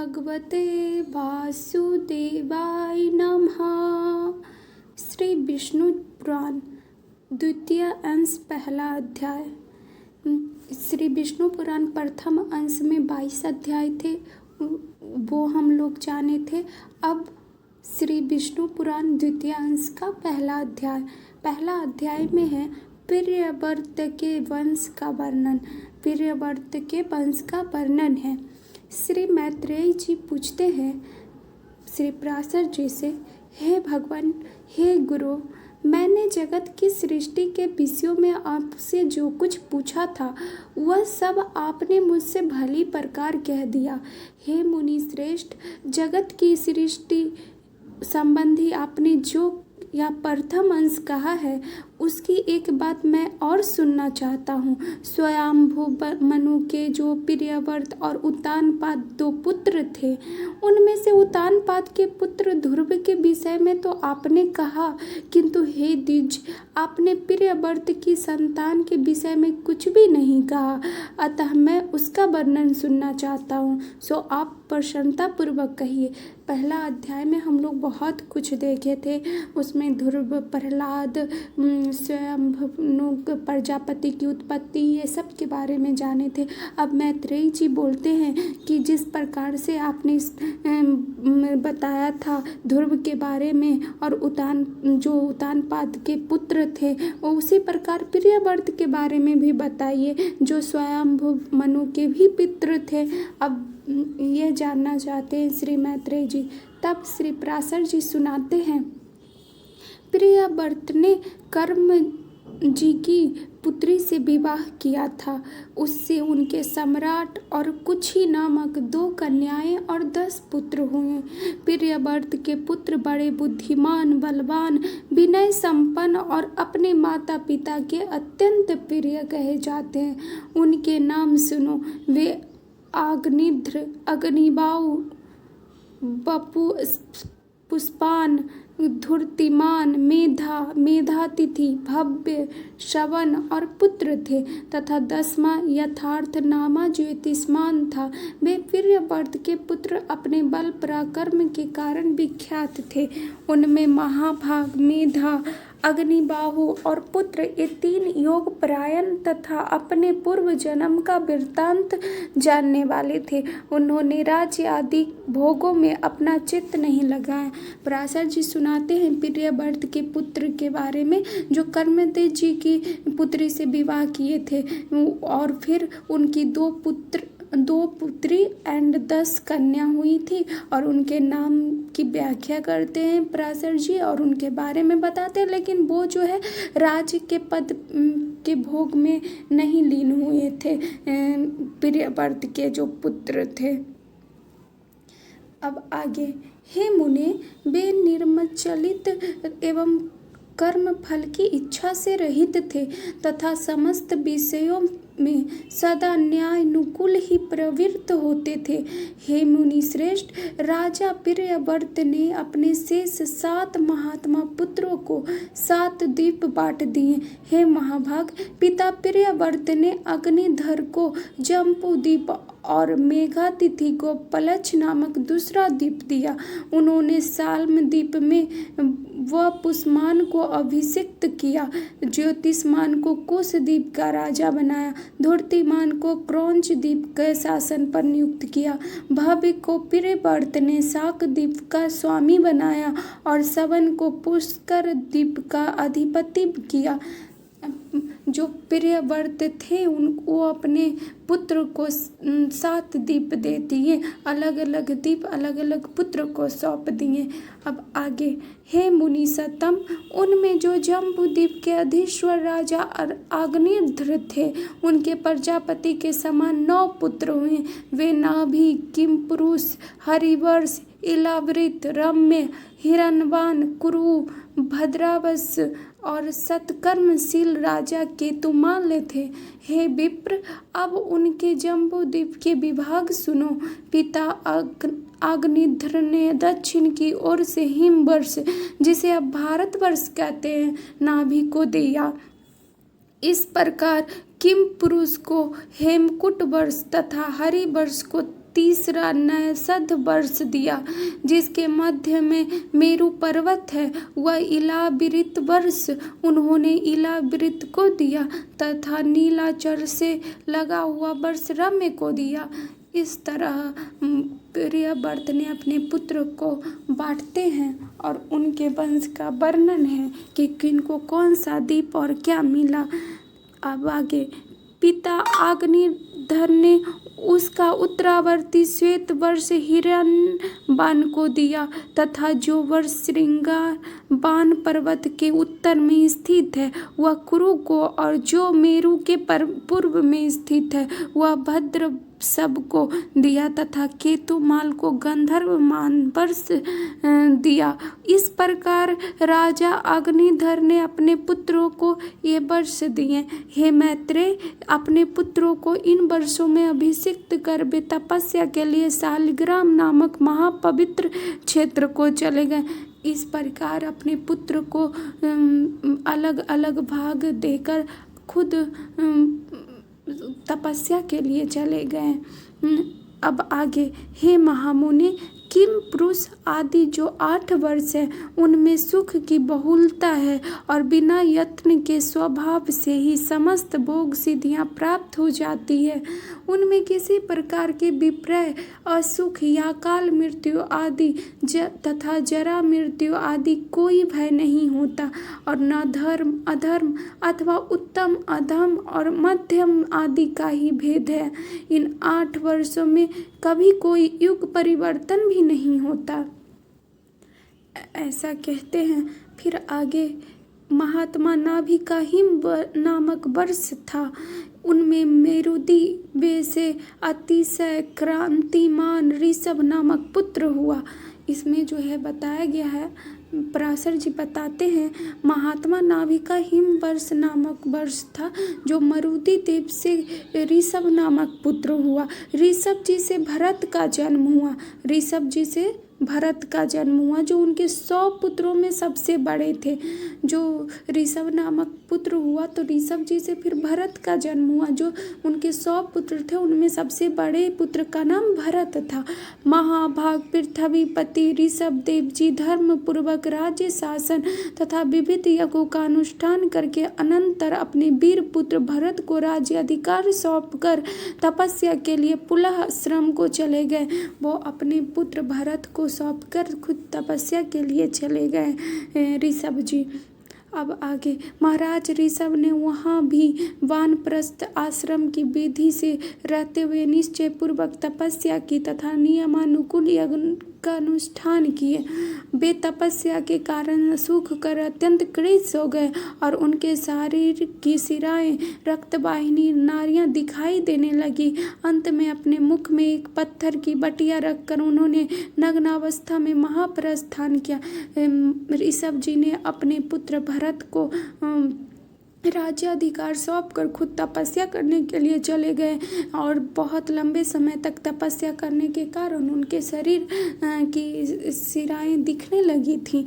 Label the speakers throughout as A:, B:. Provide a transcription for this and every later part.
A: भगवते वासुदेवाय नमः। श्री विष्णु पुराण द्वितीय अंश पहला अध्याय। श्री विष्णु पुराण प्रथम अंश में 22 अध्याय थे, वो हम लोग जाने थे। अब श्री विष्णु पुराण द्वितीय अंश का पहला अध्याय में है प्रियव्रत के वंश का वर्णन। प्रियव्रत के वंश का वर्णन है। श्री मैत्रेय जी पूछते हैं श्री पराशर जी से, हे भगवान, हे गुरु, मैंने जगत की सृष्टि के विषयों में आपसे जो कुछ पूछा था वह सब आपने मुझसे भली प्रकार कह दिया। हे मुनि श्रेष्ठ, जगत की सृष्टि संबंधी आपने जो या प्रथम अंश कहा है उसकी एक बात मैं और सुनना चाहता हूँ। स्वयंभू मनु के जो प्रियव्रत और उत्तानपाद 2 पुत्र थे, उनमें से उत्तानपाद के पुत्र ध्रुव के विषय में तो आपने कहा, किंतु हे द्विज, आपने प्रियव्रत की संतान के विषय में कुछ भी नहीं कहा। अतः मैं उसका वर्णन सुनना चाहता हूँ, सो आप प्रसन्नता पूर्वक कहिए। पहला अध्याय में हम लोग बहुत कुछ देखे थे, उसमें ध्रुव, प्रहलाद, स्वयंभू प्रजापति की उत्पत्ति, ये सब के बारे में जाने थे। अब मैत्रेय जी बोलते हैं कि जिस प्रकार से आपने बताया था ध्रुव के बारे में और उत्तानपाद के पुत्र थे, उसी प्रकार प्रियव्रत के बारे में भी बताइए जो स्वयंभू मनु के भी पितृ थे। अब ये जानना चाहते हैं श्री मैत्रेय जी। तब श्री पराशर जी सुनाते हैं, प्रियव्रत ने कर्म जी की पुत्री से विवाह किया था। उससे उनके सम्राट और कुक्षी नामक 2 कन्याएं और 10 पुत्र हुए। प्रियव्रत के पुत्र बड़े बुद्धिमान, बलवान, विनय संपन्न और अपने माता पिता के अत्यंत प्रिय कहे जाते हैं। उनके नाम सुनो, वे अग्निध्र, अग्निबाहु, बपु, पुष्पान, धूर्तिमान, मेधातिथि, भव्य, श्रवण और पुत्र थे तथा 10वां यथार्थनामा ज्योतिष्मान था। वे प्रियव्रत के पुत्र अपने बल पराक्रम के कारण विख्यात थे। उनमें महाभाग, मेधा, अग्निबाहु और पुत्र, ये 3 योग परायण तथा अपने पूर्व जन्म का वृत्तांत जानने वाले थे। उन्होंने राज्य आदि भोगों में अपना चित्त नहीं लगाया। पराशर जी सुनाते हैं प्रियव्रत के पुत्र के बारे में जो कर्मदेव जी की पुत्री से विवाह किए थे, और फिर उनकी 2 पुत्री एंड 10 कन्या हुई थी, और उनके नाम की व्याख्या करते हैं पराशर जी और उनके बारे में बताते हैं। लेकिन वो जो है राज्य के पद के भोग में नहीं लीन हुए थे प्रियव्रत के जो पुत्र थे। अब आगे, हे मुने, वे निर्मचलित एवं कर्म फल की इच्छा से रहित थे तथा समस्त विषयों में सदा न्यायानुकूल ही प्रवृत्त होते थे। हे मुनि श्रेष्ठ, राजा प्रियव्रत ने अपने शेष 7 महात्मा पुत्रों को 7 द्वीप बांट दिए। हे महाभाग, पिता प्रियव्रत ने अग्निधर को जम्बू द्वीप और मेघातिथि को पलच नामक दूसरा द्वीप दिया। उन्होंने साल्म द्वीप में व पुष्मान को अभिषिक्त किया, ज्योतिष्मान को कुश द्वीप का राजा बनाया, धूर्तिमान को क्रौंच द्वीप के शासन पर नियुक्त किया, भव्य को प्रियव्रत ने शाक द्वीप का स्वामी बनाया और श्रवण को पुष्कर द्वीप का अधिपति किया। जो प्रियव्रत थे वो अपने पुत्र को 7 द्वीप दे दिए, अलग अलग द्वीप अलग अलग पुत्र को सौंप दिए। अब आगे, हे मुनि सत्तम, उनमें जो जम्बू द्वीप के अधीश्वर राजा अग्निध्र थे, उनके प्रजापति के समान 9 पुत्र हुए। वे नाभि, किमपुरुष, हरिवर्ष, इलावृत, रम्य, हिरण्यवान, कुरु, भद्रावस और सत्कर्मशील राजा केतुमाल्य थे। हे विप्र, अब उनके जम्बू द्वीप के विभाग सुनो। पिता अग्निध्र ने दक्षिण की ओर से हिमवर्ष, जिसे अब भारतवर्ष कहते हैं, नाभि को दिया। इस प्रकार किम पुरुष को हेमकूट वर्ष तथा हरिवर्ष को तीसरा नैषध वर्ष दिया। जिसके मध्य में मेरु पर्वत है वह इलावृत वर्ष उन्होंने इलावृत को दिया तथा नीलाचल से लगा हुआ वर्ष रम्य को दिया। इस तरह प्रियव्रत ने अपने पुत्र को बांटते हैं और उनके वंश का वर्णन है कि किनको कौन सा दीप और क्या मिला। अब आगे पिता अग्निधर ने उसका उत्तरावर्ती श्वेत वर्ष हिरण्यबान को दिया तथा जो वर्ष श्रृंगार बान पर्वत के उत्तर में स्थित है वह कुरु को और जो मेरु के पूर्व में स्थित है वह भद्र सबको दिया तथा केतुमाल को गंधर्वमान वर्ष दिया। इस प्रकार राजा अग्निधर ने अपने पुत्रों को ये वर्ष दिए। हे मैत्रेय, अपने पुत्रों को इन वर्षों में अभिषिक्त कर वे तपस्या के लिए शालिग्राम नामक महापवित्र क्षेत्र को चले गए। इस प्रकार अपने पुत्र को अलग अलग भाग देकर खुद तपस्या के लिए चले गए। अब आगे, हे महामुनि, किम पुरुष आदि जो 8 वर्ष है उनमें सुख की बहुलता है और बिना यत्न के स्वभाव से ही समस्त भोग सिद्धियां प्राप्त हो जाती है। उनमें किसी प्रकार के विपर्य, असुख या काल मृत्यु आदि तथा जरा मृत्यु आदि कोई भय नहीं होता और न धर्म अधर्म अथवा उत्तम अधम और मध्यम आदि का ही भेद है। इन 8 वर्षों में कभी कोई युग परिवर्तन भी नहीं होता, ऐसा कहते हैं। फिर आगे, महात्मा नाभि का हिम नामक वर्ष था। उनमें मेरुदी वे से अतिशय क्रांतिमान ऋषभ नामक पुत्र हुआ। इसमें जो है बताया गया है, पराशर जी बताते हैं, महात्मा नाभि का हिम वर्ष नामक वर्ष था जो मरुदी देव से ऋषभ नामक पुत्र हुआ। ऋषभ जी से भरत का जन्म हुआ। ऋषभ जी से भरत का जन्म हुआ जो उनके 100 पुत्रों में सबसे बड़े थे। जो ऋषभ नामक पुत्र हुआ तो ऋषभ जी से फिर भरत का जन्म हुआ जो उनके 100 पुत्र थे, उनमें सबसे बड़े पुत्र का नाम भरत था। महाभाग पृथ्वीपति ऋषभ देव जी धर्म पूर्वक राज्य शासन तथा विविध यज्ञों का अनुष्ठान करके अनंतर अपने वीर पुत्र भरत को राज्य अधिकार सौंपकर तपस्या के लिए पुलह आश्रम को चले गए। वो अपने पुत्र भरत को सौंपकर खुद तपस्या के लिए चले गए ऋषभ जी। अब आगे, महाराज ऋषभ ने वहाँ भी वानप्रस्थ आश्रम की विधि से रहते हुए निश्चय पूर्वक तपस्या की तथा नियमानुकूल यज्ञ का अनुष्ठान किए। वे तपस्या के कारण सूख कर अत्यंत क्लेश हो गए और उनके शरीर की शिराएं रक्तवाहिनी नारियां दिखाई देने लगी। अंत में अपने मुख में एक पत्थर की बटिया रखकर उन्होंने नग्नावस्था में महाप्रस्थान किया। ऋषभ जी ने अपने पुत्र भरत को राज्याधिकार सौंपकर खुद तपस्या करने के लिए चले गए और बहुत लंबे समय तक तपस्या करने के कारण उनके शरीर की शिराएं दिखने लगी थी।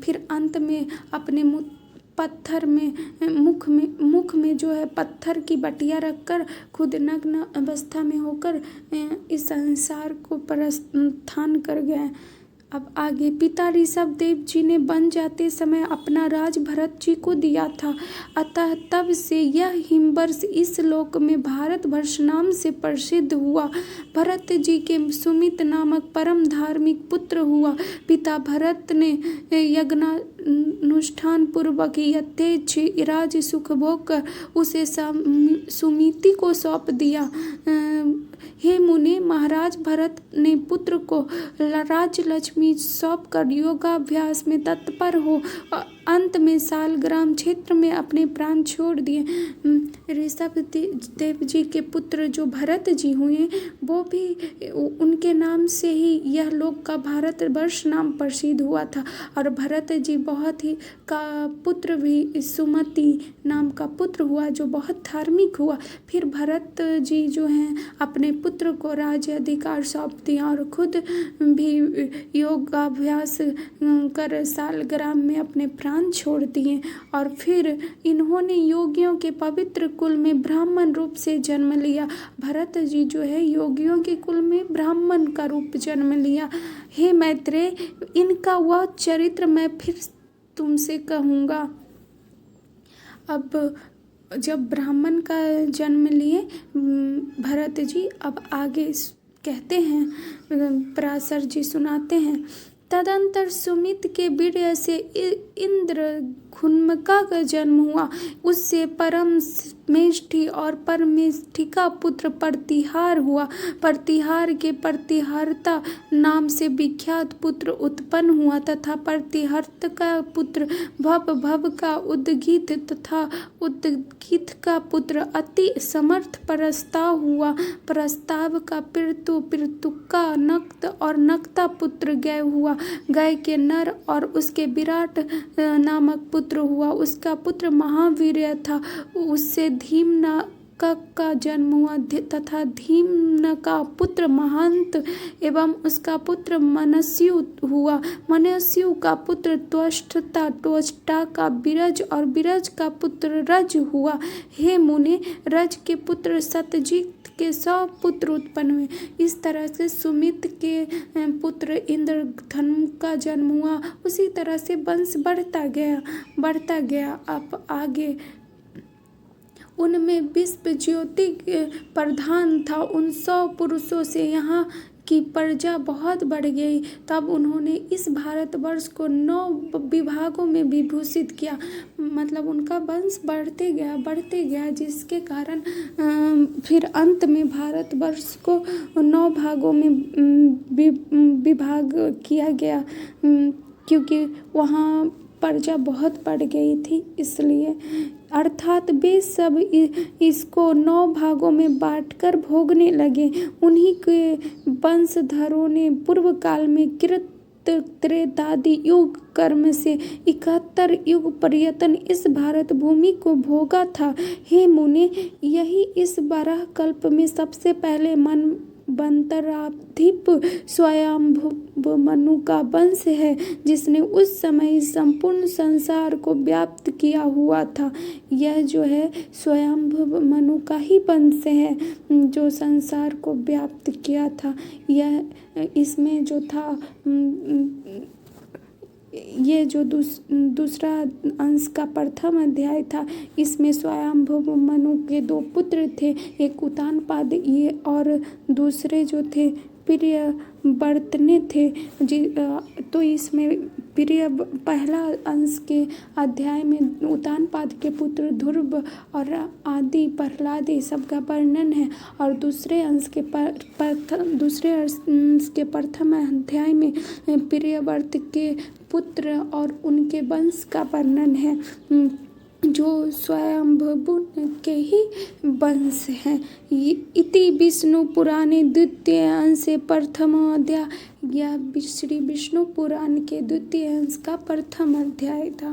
A: फिर अंत में अपने पत्थर में मुख में जो है पत्थर की बटिया रखकर खुद नग्न अवस्था में होकर इस संसार को प्रस्थान कर गए। अब आगे, पिता ऋषभ देव जी ने बन जाते समय अपना राज भरत जी को दिया था, अतः तब से यह हिमवर्ष इस लोक में भारतवर्ष नाम से प्रसिद्ध हुआ। भरत जी के सुमित नामक परम धार्मिक पुत्र हुआ। पिता भरत ने यज्ञानुष्ठान पूर्वक यथेच्छ राज सुख भोग कर उसे सुमिति को सौंप दिया। हे मुने, महाराज भरत ने पुत्र को राज लक्ष्मी सौंप कर योगाभ्यास में तत्पर हो अंत में शालग्राम क्षेत्र में अपने प्राण छोड़ दिए। ऋषभ देव जी के पुत्र जो भरत जी हुए वो भी उनके नाम से ही यह लोक का भारतवर्ष नाम प्रसिद्ध हुआ था। और भरत जी बहुत ही का पुत्र भी सुमति नाम का पुत्र हुआ जो बहुत धार्मिक हुआ। फिर भरत जी जो हैं अपने पुत्र को राज्य अधिकार सौंप दिया और खुद भी योगाभ्यास कर शालग्राम में अपने प्राण प्राण छोड़ दिए और फिर इन्होंने योगियों के पवित्र कुल में ब्राह्मण रूप से जन्म लिया। भरत जी जो है योगियों के कुल में ब्राह्मण का रूप जन्म लिया। हे मैत्रेय, इनका वह चरित्र मैं फिर तुमसे कहूँगा। अब जब ब्राह्मण का जन्म लिए भरत जी, अब आगे कहते हैं, पराशर जी सुनाते हैं। तदंतर सुमित के वीर्य से इंद्र घुन्मका का जन्म हुआ। उससे परम मेष्ठी और परमेष्ठी का पुत्र प्रतिहार हुआ। प्रतिहार के प्रतिहर्ता नाम से विख्यात पुत्र उत्पन्न हुआ तथा प्रतिहर्त का पुत्र भव, भव का उद्गीत तथा उद्गीत का पुत्र अति समर्थ प्रस्ताव हुआ। प्रस्ताव का पितृ, पितृ का नक्त और नक्ता पुत्र गय हुआ। गय के नर और उसके विराट नामक पुत्र हुआ। उसका पुत्र महावीर्य था। उससे धीम्न का जन्म हुआ तथा धीम्न का पुत्र महंत एवं उसका पुत्र मनस्यु हुआ। मनस्यु का पुत्र त्वष्टा, त्वष्टा का विरज और विरज का पुत्र रज हुआ। हे मुने, रज के पुत्र सतजीत के 100 पुत्र उत्पन्न हुए। इस तरह से सुमित के पुत्र इंद्रधनु का जन्म हुआ। उसी तरह से वंश बढ़ता गया। अब आगे उनमें विश्व ज्योति प्रधान था। उन 100 पुरुषों से यहाँ की प्रजा बहुत बढ़ गई। तब उन्होंने इस भारतवर्ष को 9 विभागों में विभूषित किया। मतलब उनका वंश बढ़ते गया, जिसके कारण फिर अंत में भारतवर्ष को 9 भागों में विभाग किया गया, क्योंकि वहाँ प्रजा बहुत बढ़ गई थी इसलिए। अर्थात वे सब इसको 9 भागों में बांटकर भोगने लगे। उन्हीं के वंशधरों ने पूर्व काल में कृत त्रेतादि युग कर्म से 71 युग पर्यटन इस भारत भूमि को भोगा था। हे मुने, यही इस 12 कल्प में सबसे पहले मंवंतराधिप स्वयंभु मनु का वंश है, जिसने उस समय संपूर्ण संसार को व्याप्त किया हुआ था। यह जो है स्वयंभु मनु का ही वंश है जो संसार को व्याप्त किया था। यह इसमें जो था, ये जो दूसरा अंश का प्रथम अध्याय था, इसमें स्वयंभु मनु के 2 पुत्र थे, एक उतानपाद ये और दूसरे जो थे प्रियव्रतने थे तो इसमें पहला अंश के अध्याय में उतानपाद के पुत्र ध्रुव और आदि प्रहलाद सबका वर्णन है। और दूसरे अंश के प्रथम अध्याय में प्रियव्रत के पुत्र और उनके वंश का वर्णन है, जो स्वयंभु के ही वंश हैं। इति विष्णु पुराणे द्वितीय अंशे प्रथम अध्याय। यह श्री विष्णु पुराण के द्वितीय अंश का प्रथम अध्याय था।